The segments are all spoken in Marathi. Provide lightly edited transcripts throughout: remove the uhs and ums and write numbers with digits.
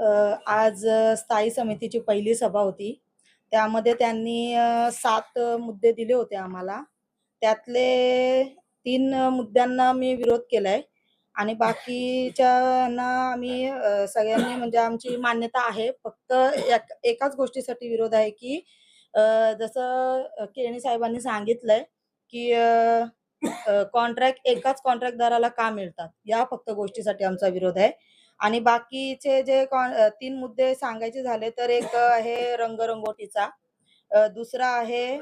आज स्थायी समितीची पहिली सभा होती. त्यामध्ये त्यांनी 7 मुद्दे दिले होते आम्हाला. त्यातले 3 मुद्द्यांना मी विरोध केलाय आणि बाकीच्यांना आम्ही सगळ्यांनी म्हणजे आमची मान्यता आहे. फक्त एकाच गोष्टीसाठी विरोध आहे, की जसं केणी साहेबांनी सांगितलंय, की कॉन्ट्रॅक्ट एकाच कॉन्ट्रॅक्टदाराला का मिळतात? या फक्त गोष्टीसाठी आमचा विरोध आहे. आणि बाकीचे जे 3 मुद्दे सांगायचे झाले तर एक आहे रंगरंगोटीचा. दुसरा आहे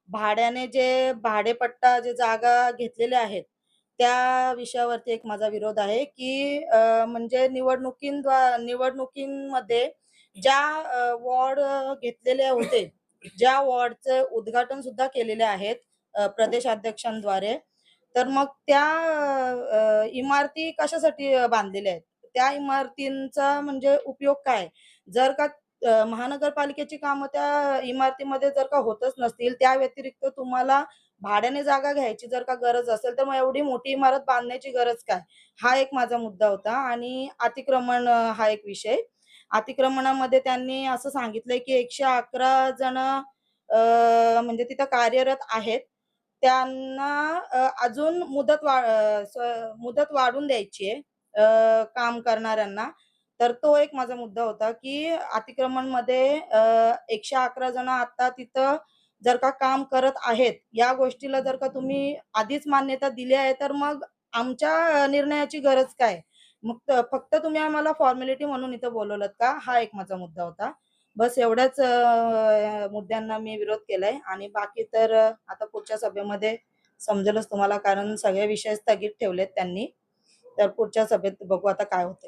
भाड्याने जे भाडेपट्टा जे जागा घेतलेल्या आहेत, त्या विषयावरती एक माझा विरोध आहे, की म्हणजे निवडणुकीमध्ये ज्या वॉर्ड घेतलेले होते, ज्या वॉर्डचं उद्घाटन सुद्धा केलेले आहेत प्रदेशाध्यक्षांद्वारे. तर मग त्या इमारती कशासाठी बांधलेल्या आहेत? त्या इमारतींचा म्हणजे उपयोग काय? जर का महानगरपालिकेची कामं त्या इमारतीमध्ये जर का होतच नसतील, त्या व्यतिरिक्त तुम्हाला भाड्याने जागा घ्यायची जर का गरज असेल, तर मग एवढी मोठी इमारत बांधण्याची गरज काय? हा एक माझा मुद्दा होता आणि अतिक्रमण हा एक विषय. अतिक्रमणामध्ये त्यांनी असं सांगितलंय, की 111 जण म्हणजे तिथं कार्यरत आहेत. त्यांना अजून मुदत वाढवून द्यायची आहे काम करणाऱ्यांना. तर तो एक माझा मुद्दा होता, की अतिक्रमणमध्ये 111 जण आता तिथं जर का काम करत आहेत, या गोष्टीला जर का तुम्ही आधीच मान्यता दिली आहे, तर मग आमच्या निर्णयाची गरज काय? मग फक्त तुम्ही आम्हाला फॉर्मॅलिटी म्हणून इथं बोलवलत का? हा एक माझा मुद्दा होता. बस एवढ्याच मुद्द्यांना मी विरोध केलाय आणि बाकी तर आता पुढच्या सभेमध्ये समजेलच तुम्हाला कारण सगळे विषय स्थगित ठेवलेत त्यांनी. तर पुढच्या सभेत बघू आता काय होतंय.